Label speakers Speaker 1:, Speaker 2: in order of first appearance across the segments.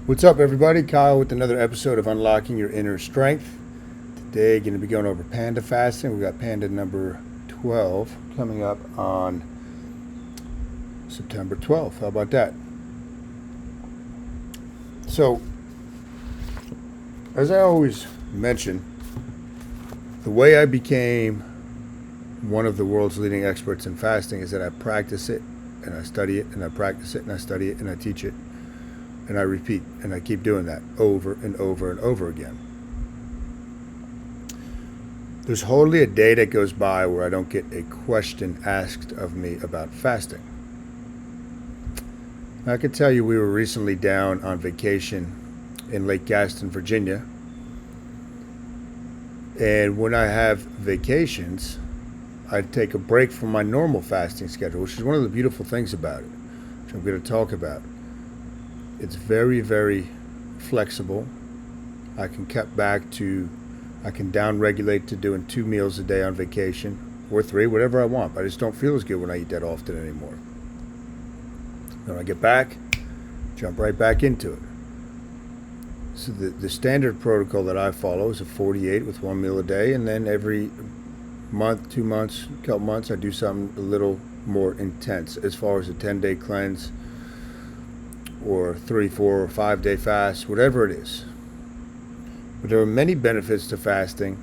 Speaker 1: What's up, everybody? Kyle with another episode of Unlocking Your Inner Strength. Today, going to be going over Panda Fasting. We got Panda number 12 coming up on September 12th. How about that? So, as I always mention, the way I became one of the world's leading experts in fasting is that I practice it and I study it and I practice it and I study it and I teach it. And I repeat, and I keep doing that over and over and over again. There's hardly a day that goes by where I don't get a question asked of me about fasting. I can tell you we were recently down on vacation in Lake Gaston, Virginia. And when I have vacations, I take a break from my normal fasting schedule, which is one of the beautiful things about it, which I'm going to talk about. It's very, very flexible. I can down regulate to doing 2 meals a day on vacation, or 3, whatever I want. But I just don't feel as good when I eat that often anymore. When I get back, jump right back into it. So the standard protocol that I follow is a 48 with 1 meal a day, and then every month, 2 months, couple months, I do something a little more intense as far as a 10-day cleanse, or 3, 4, or 5-day fast, whatever it is. But there are many benefits to fasting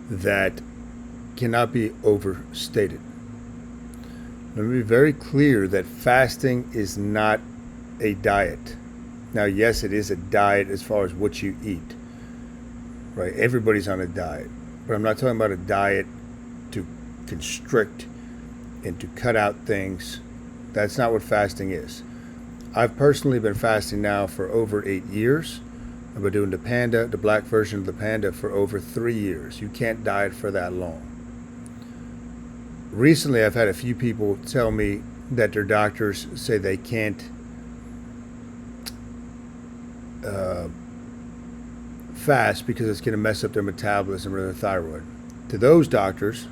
Speaker 1: that cannot be overstated. Let me be very clear that fasting is not a diet. Now, yes, it is a diet as far as what you eat, right? Everybody's on a diet, but I'm not talking about a diet to constrict and to cut out things. That's not what fasting is. I've personally been fasting now for over 8 years. I've been doing the black version of the Panda, for over 3 years. You can't diet for that long. Recently, I've had a few people tell me that their doctors say they can't fast because it's going to mess up their metabolism or their thyroid. To those doctors,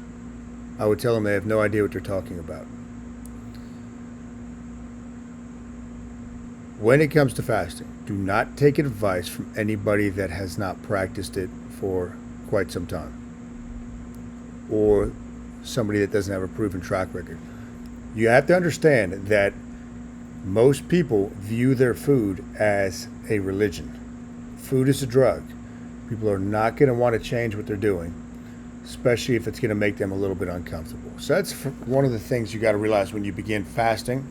Speaker 1: I would tell them they have no idea what they're talking about. When it comes to fasting, do not take advice from anybody that has not practiced it for quite some time, or somebody that doesn't have a proven track record. You have to understand that most people view their food as a religion. Food is a drug. People are not going to want to change what they're doing, especially if it's going to make them a little bit uncomfortable. So that's one of the things you got to realize when you begin fasting.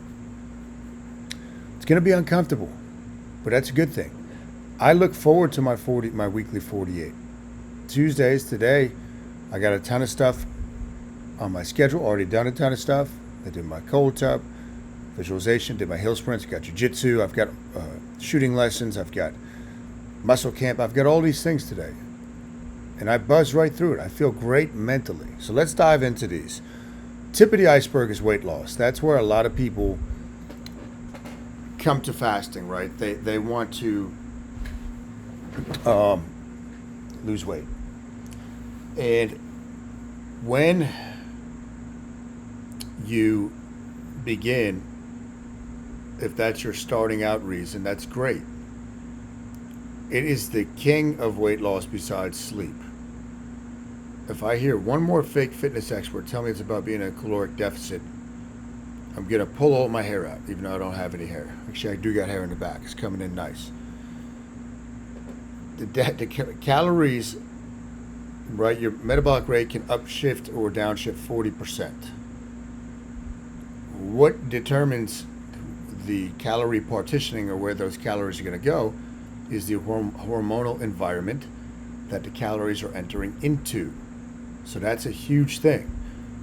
Speaker 1: It's going to be uncomfortable, but that's a good thing. I look forward to my weekly 48. Tuesdays, today, I got a ton of stuff on my schedule, already done a ton of stuff. I did my cold tub, visualization, did my hill sprints, got jiu-jitsu, I've got shooting lessons, I've got muscle camp, I've got all these things today. And I buzz right through it. I feel great mentally. So let's dive into these. Tip of the iceberg is weight loss. That's where a lot of people come to fasting, right? They want to lose weight. And when you begin, if that's your starting out reason, that's great. It is the king of weight loss besides sleep. If I hear one more fake fitness expert tell me it's about being in a caloric deficit, I'm going to pull all my hair out, even though I don't have any hair. Actually, I do got hair in the back. It's coming in nice. The calories, right, your metabolic rate can upshift or downshift 40%. What determines the calorie partitioning, or where those calories are going to go, is the hormonal environment that the calories are entering into. So that's a huge thing.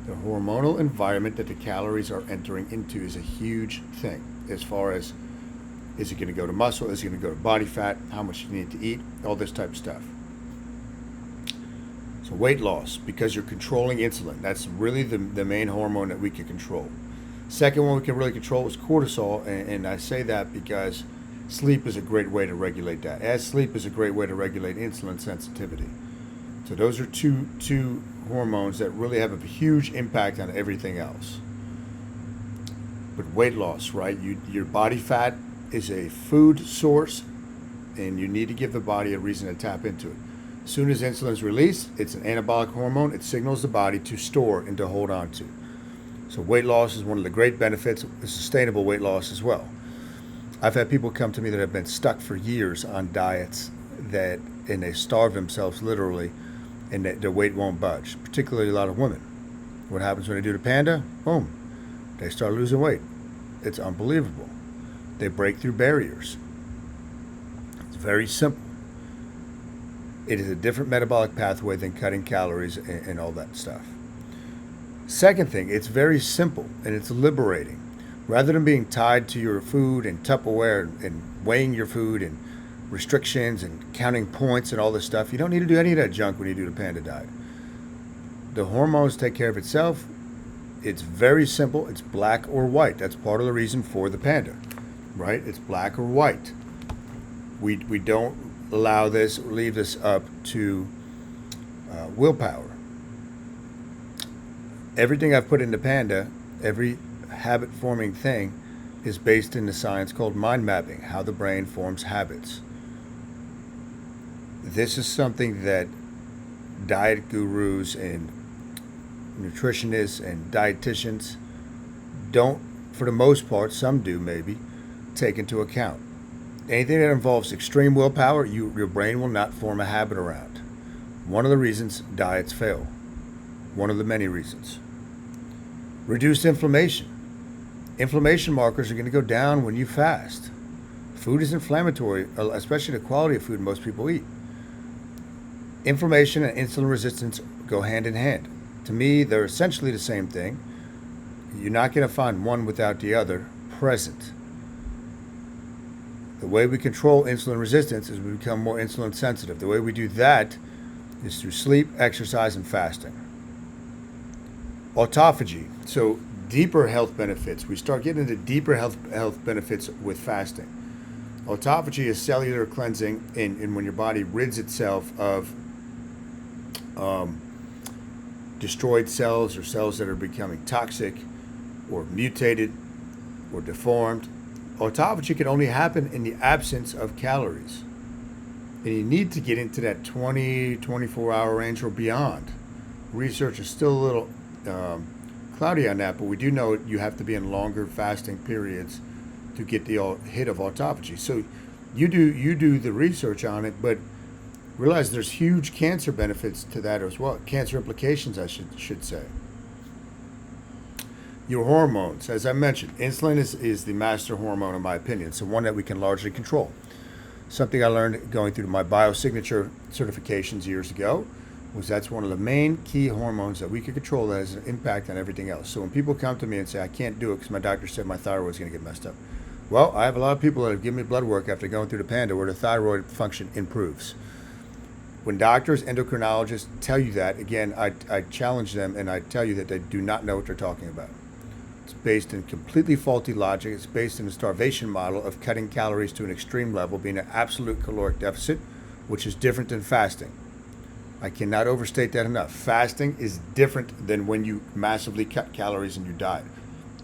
Speaker 1: The hormonal environment that the calories are entering into is a huge thing, as far as, is it going to go to muscle, is it going to go to body fat, how much you need to eat, all this type of stuff. So weight loss, because you're controlling insulin. That's really the main hormone that we can control. Second one we can really control is cortisol, and I say that because sleep is a great way to regulate that, as sleep is a great way to regulate insulin sensitivity. So those are two hormones that really have a huge impact on everything else. But weight loss, right? Your body fat is a food source, and you need to give the body a reason to tap into it. As soon as insulin is released, it's an anabolic hormone. It signals the body to store and to hold on to. So weight loss is one of the great benefits, sustainable weight loss as well. I've had people come to me that have been stuck for years on diets and they starve themselves literally, and their weight won't budge, particularly a lot of women. What happens when they do the Panda? Boom, they start losing weight. It's unbelievable. They break through barriers. It's very simple. It is a different metabolic pathway than cutting calories and all that stuff. Second thing, it's very simple and it's liberating. Rather than being tied to your food and Tupperware and weighing your food and restrictions and counting points and all this stuff, you don't need to do any of that junk when you do the Panda diet. The hormones take care of itself. It's very simple. It's black or white. That's part of the reason for the Panda, right? It's black or white. We don't allow this or leave this up to willpower. Everything I've put into Panda, every habit-forming thing, is based in the science called mind mapping, how the brain forms habits. This is something that diet gurus and nutritionists and dietitians don't, for the most part, some do maybe, take into account. Anything that involves extreme willpower, your brain will not form a habit around. One of the reasons diets fail. One of the many reasons. Reduced inflammation. Inflammation markers are going to go down when you fast. Food is inflammatory, especially the quality of food most people eat. Inflammation and insulin resistance go hand in hand. To me, they're essentially the same thing. You're not going to find one without the other present. The way we control insulin resistance is we become more insulin sensitive. The way we do that is through sleep, exercise, and fasting. Autophagy. So deeper health benefits. We start getting into deeper health benefits with fasting. Autophagy is cellular cleansing, and when your body rids itself of destroyed cells or cells that are becoming toxic or mutated or deformed. Autophagy can only happen in the absence of calories. And you need to get into that 24 hour range or beyond. Research is still a little cloudy on that, but we do know you have to be in longer fasting periods to get the hit of autophagy. So you do the research on it, but realize there's huge cancer benefits to that as well. Cancer implications, I should say. Your hormones, as I mentioned, insulin is the master hormone in my opinion. So one that we can largely control. Something I learned going through my biosignature certifications years ago was that's one of the main key hormones that we can control that has an impact on everything else. So when people come to me and say, I can't do it because my doctor said my thyroid is going to get messed up. Well, I have a lot of people that have given me blood work after going through the Panda where the thyroid function improves. When doctors, endocrinologists tell you that, again, I challenge them and I tell you that they do not know what they're talking about. It's based in completely faulty logic. It's based in a starvation model of cutting calories to an extreme level, being an absolute caloric deficit, which is different than fasting. I cannot overstate that enough. Fasting is different than when you massively cut calories in your diet.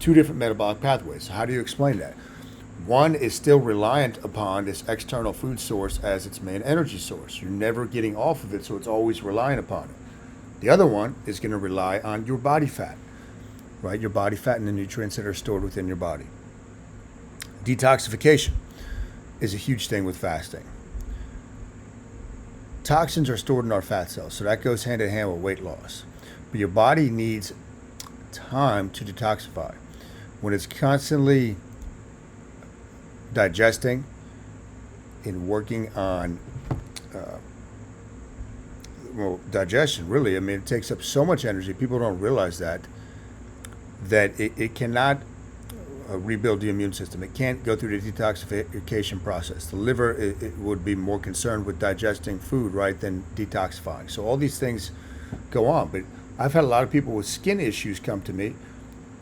Speaker 1: Two different metabolic pathways. So how do you explain that? One is still reliant upon this external food source as its main energy source. You're never getting off of it, so it's always relying upon it. The other one is going to rely on your body fat, right? Your body fat and the nutrients that are stored within your body. Detoxification is a huge thing with fasting. Toxins are stored in our fat cells, so that goes hand in hand with weight loss. But your body needs time to detoxify. When it's constantly digesting and working on digestion, really, I mean, it takes up so much energy. People don't realize that it cannot rebuild the immune system. It can't go through the detoxification process. The liver it would be more concerned with digesting food, right, than detoxifying. So all these things go on. But I've had a lot of people with skin issues come to me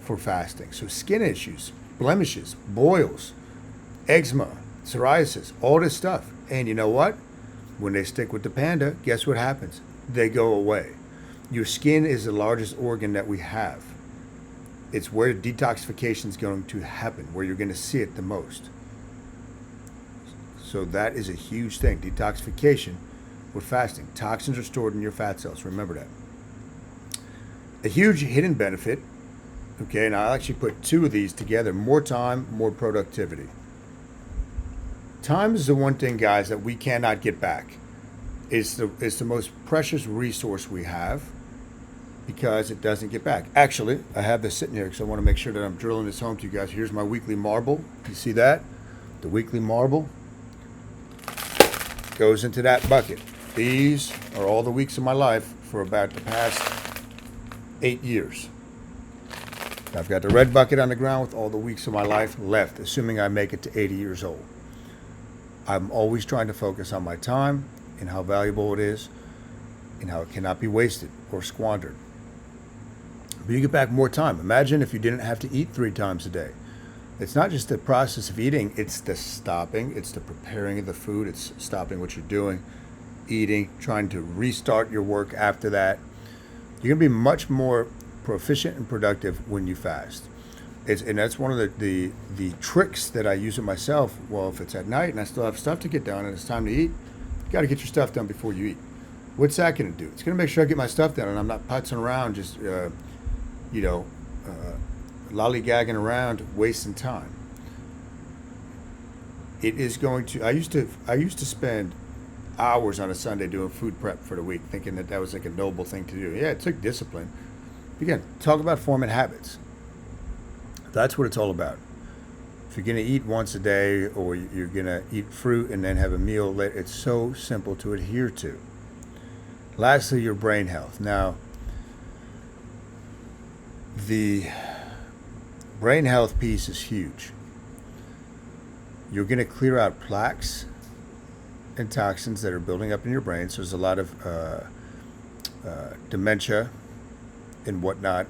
Speaker 1: for fasting. So skin issues, blemishes, boils, eczema, psoriasis, all this stuff. And you know what? When they stick with the Panda, guess what happens? They go away. Your skin is the largest organ that we have. It's where detoxification is going to happen, where you're going to see it the most. So that is a huge thing. Detoxification with fasting. Toxins are stored in your fat cells. Remember that. A huge hidden benefit. Okay, and I'll actually put two of these together. More time, more productivity. Time is the one thing, guys, that we cannot get back. It's the most precious resource we have because it doesn't get back. Actually, I have this sitting here because I want to make sure that I'm drilling this home to you guys. Here's my weekly marble. You see that? The weekly marble goes into that bucket. These are all the weeks of my life for about the past 8 years. I've got the red bucket on the ground with all the weeks of my life left, assuming I make it to 80 years old. I'm always trying to focus on my time and how valuable it is and how it cannot be wasted or squandered. But you get back more time. Imagine if you didn't have to eat 3 times a day. It's not just the process of eating, it's the stopping, it's the preparing of the food, it's stopping what you're doing, eating, trying to restart your work after that. You're going to be much more proficient and productive when you fast. And that's one of the tricks that I use it myself. Well, if it's at night and I still have stuff to get done and it's time to eat, you got to get your stuff done before you eat. What's that going to do? It's going to make sure I get my stuff done and I'm not putzing around just, lollygagging around, wasting time. It is going to. I used to spend hours on a Sunday doing food prep for the week, thinking that was like a noble thing to do. Yeah, it took discipline. Again, talk about forming habits. That's what it's all about. If you're going to eat once a day or you're going to eat fruit and then have a meal later, it's so simple to adhere to. Lastly, your brain health. Now, the brain health piece is huge. You're going to clear out plaques and toxins that are building up in your brain. So there's a lot of dementia and whatnot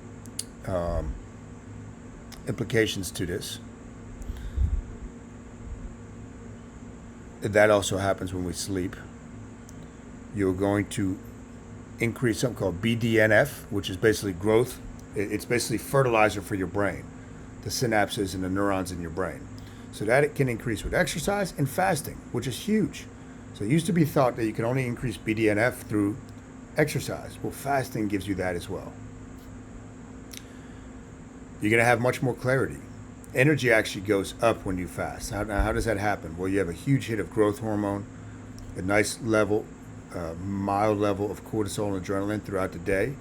Speaker 1: implications to this. That also happens when we sleep. You're going to increase something called BDNF, which is basically growth. It's basically fertilizer for your brain, the synapses and the neurons in your brain. So that it can increase with exercise and fasting, which is huge. So it used to be thought that you can only increase BDNF through exercise. Well, fasting gives you that as well. You're going to have much more clarity. Energy actually goes up when you fast. How does that happen? Well, you have a huge hit of growth hormone, a nice level, mild level of cortisol and adrenaline throughout the day.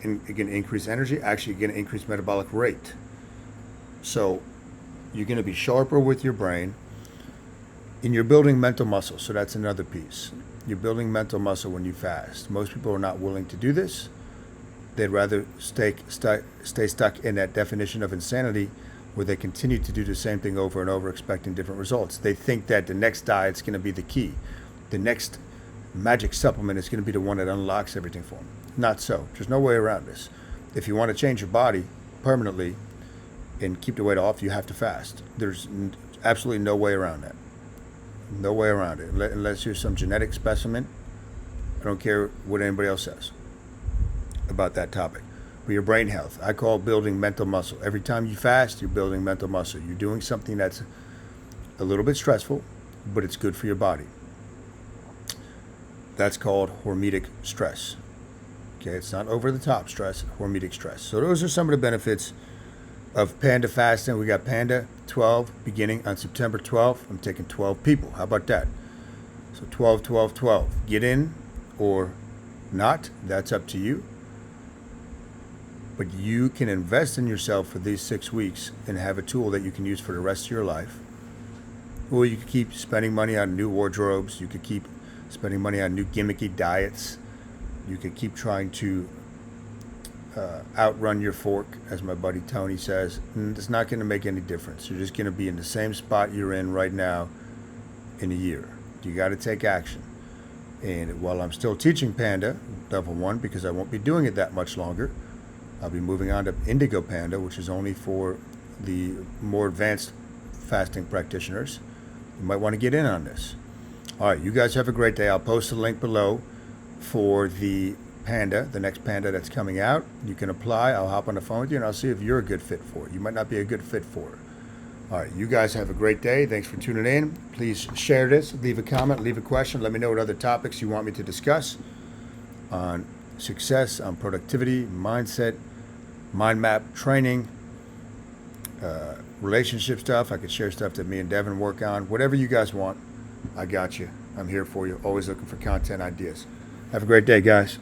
Speaker 1: And you're going to increase energy. Actually, you're going to increase metabolic rate. So you're going to be sharper with your brain. And you're building mental muscle. So that's another piece. You're building mental muscle when you fast. Most people are not willing to do this. They'd rather stay stuck in that definition of insanity where they continue to do the same thing over and over expecting different results. They think that the next diet's going to be the key. The next magic supplement is going to be the one that unlocks everything for them. Not so. There's no way around this. If you want to change your body permanently and keep the weight off, you have to fast. There's absolutely no way around that. No way around it. Unless you're some genetic specimen. I don't care what anybody else says about that topic. But your brain health, I call building mental muscle. Every time you fast, you're building mental muscle. You're doing something that's a little bit stressful, but it's good for your body. That's called hormetic stress. Okay, it's not over the top stress, hormetic stress. So those are some of the benefits of Panda Fasting. We got Panda 12 beginning on September 12th. I'm taking 12 people. How about that? So 12, 12, 12. Get in or not, that's up to you. But you can invest in yourself for these 6 weeks and have a tool that you can use for the rest of your life. Or you could keep spending money on new wardrobes. You could keep spending money on new gimmicky diets. You could keep trying to outrun your fork, as my buddy Tony says. And it's not going to make any difference. You're just going to be in the same spot you're in right now in a year. You got to take action. And while I'm still teaching Panda, level 1, because I won't be doing it that much longer, I'll be moving on to Indigo Panda, which is only for the more advanced fasting practitioners. You might want to get in on this. All right, you guys have a great day. I'll post a link below for the Panda, the next Panda that's coming out. You can apply. I'll hop on the phone with you, and I'll see if you're a good fit for it. You might not be a good fit for it. All right, you guys have a great day. Thanks for tuning in. Please share this, leave a comment, leave a question. Let me know what other topics you want me to discuss on success, on productivity, mindset, mind map training, relationship stuff. I could share stuff that me and Devin work on. Whatever you guys want, I got you. I'm here for you. Always looking for content ideas. Have a great day, guys.